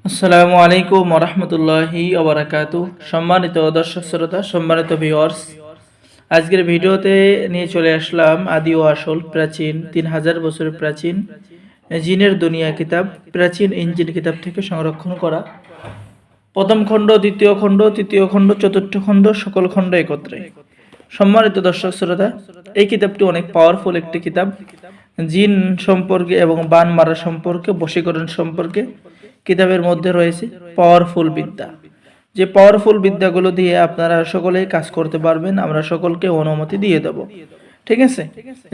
আসসালামু আলাইকুম ওরহমতুল্লাহি ওবারাকাতু। সম্মানিত দর্শক শ্রোতা, সম্মানিত ভিউয়ার্স, আজকের ভিডিওতে নিয়ে চলে আসলাম আদি ও আসল প্রাচীন 3000 বছরের প্রাচীন জিনের দুনিয়া কিতাব, প্রাচীন ইঞ্জিন কিতাব থেকে সংরক্ষণ করা প্রথম খণ্ড, দ্বিতীয় খণ্ড, তৃতীয় খণ্ড, চতুর্থ খণ্ড, সকল খণ্ড একত্রে। সম্মানিত দর্শক শ্রোতা, এই কিতাবটি অনেক পাওয়ারফুল একটি কিতাব। জিন সম্পর্কে এবং বান মারা সম্পর্কে, বশীকরণ সম্পর্কে কিতাবের মধ্যে রয়েছে পাওয়ারফুল বিদ্যা। যে পাওয়ারফুল বিদ্যাগুলো দিয়ে আপনারা সকলেই কাজ করতে পারবেন, আমরা সকলকে অনুমতি দিয়ে দেব। ঠিক আছে,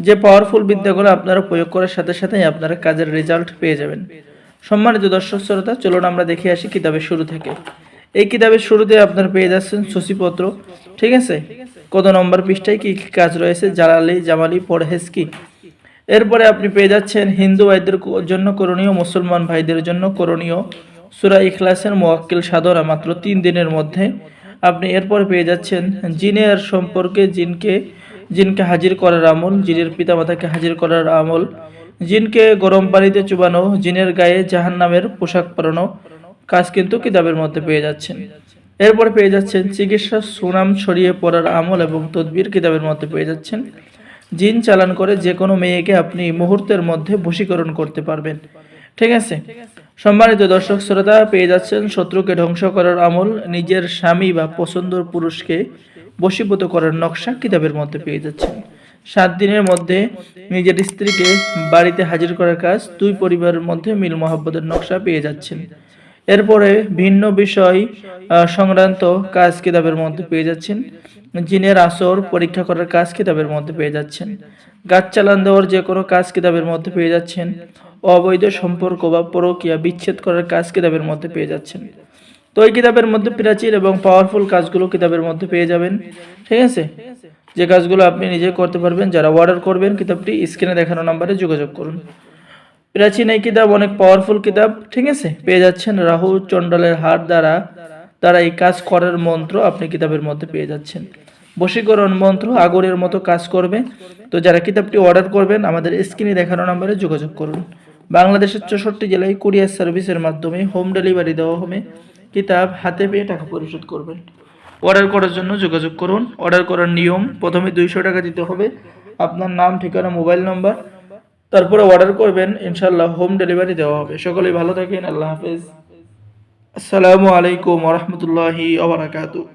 যে পাওয়ারফুল বিদ্যাগুলো আপনারা প্রয়োগ করার সাথে সাথে আপনারা কাজের রেজাল্ট পেয়ে যাবেন। সম্মানিত দর্শক শ্রোতা, চলুন আমরা দেখে আসি কিতাবের শুরু থেকে। এই কিতাবের শুরুতে আপনারা পেয়ে যাচ্ছেন সূচিপত্র। ঠিক আছে, কত নম্বর পৃষ্ঠায় কি কি কাজ রয়েছে, জালালি জামালি পরহেজ কি। এরপরে আপনি পেয়ে যাচ্ছেন হিন্দু ভাইদের জন্য করণীয়, মুসলমান ভাইদের জন্য করণীয় সূরা ইখলাসের মুওয়াক্কিল সাধনা মাত্র 3 দিনের মধ্যে। আপনি এরপরে পেয়ে যাচ্ছেন জিনের সম্পর্কে, জিনকে হাজির করার আমল, জিনের পিতামাতাকে হাজির করার আমল, জিনকে গরম পানিতে চুবানো, জিনের গায়ে জাহান্নামের পোশাক পরানো কাজ কিন্তু কিতাবের মধ্যে পেয়ে যাচ্ছেন। এরপরে পেয়ে যাচ্ছেন চিকিৎসা সুনাম ছড়িয়ে পড়ার আমল এবং তদবির কিতাবের মধ্যে পেয়ে যাচ্ছেন। জিন চালান করে যে কোনো মেয়েকে আপনি মুহূর্তের মধ্যে বশীকরণ করতে পারবেন। ঠিক আছে, সম্মানিত দর্শক শ্রোতা, পেয়ে যাচ্ছেন শত্রুকে ধ্বংস করার আমল, নিজের স্বামী বা পছন্দের পুরুষকে বশীভূত করার নকশা কিতাবের মধ্যে পেয়ে যাচ্ছেন। 7 দিনের মধ্যে নিজের স্ত্রীকে বাড়িতে হাজির করার কাজ, 2 পরিবারের মধ্যে মিল মহব্বতের নকশা পেয়ে যাচ্ছেন। এরপরে ভিন্ন বিষয় সংক্রান্ত কাজ কিতাবের মধ্যে পেয়ে যাচ্ছেন। জিনের আসর পরীক্ষা করার কাজ কিতাবের মধ্যে পেয়ে যাচ্ছেন। গাছ চালান দেওয়ার যে কোনো কাজ কিতাবের মধ্যে পেয়ে যাচ্ছেন। অবৈধ সম্পর্ক বা পরকীয়া বিচ্ছেদ করার কাজ কিতাবের মধ্যে পেয়ে যাচ্ছেন। তো এই কিতাবের মধ্যে প্রাচীন এবং পাওয়ারফুল কাজগুলো কিতাবের মধ্যে পেয়ে যাবেন। ঠিক আছে, যে কাজগুলো আপনি নিজে করতে পারবেন। যারা অর্ডার করবেন, কিতাবটি স্ক্রিনে দেখানো নাম্বারে যোগাযোগ করুন। প্রাচীন এই কিতাব অনেক পাওয়ারফুল কিতাব। ঠিক আছে, পেয়ে যাচ্ছেন রাহু চণ্ডালের হাত দ্বারা এই কাজ করার মন্ত্র আপনি কিতাবের মধ্যে পেয়ে যাচ্ছেন। বশীকরণ মন্ত্র আগুনের মতো কাজ করবে। তো যারা কিতাবটি অর্ডার করবেন, আমাদের স্ক্রিনে দেখানো নম্বরে যোগাযোগ করুন। বাংলাদেশের 64 জেলায় কুরিয়ার সার্ভিসের মাধ্যমে হোম ডেলিভারি দেওয়া হবে। কিতাব হাতে পেয়ে টাকা পরিশোধ করবেন। অর্ডার করার জন্য যোগাযোগ করুন। অর্ডার করার নিয়ম, প্রথমে 200 টাকা দিতে হবে, আপনার নাম, ঠিকানা, মোবাইল নম্বর, তারপরে অর্ডার করবেন, ইনশাআল্লাহ হোম ডেলিভারি দেওয়া হবে। সকলেই ভালো থাকেন, আল্লাহ হাফেজ। আসসালামু আলাইকুম ওয়া রাহমাতুল্লাহি ওয়া বারাকাতুহু।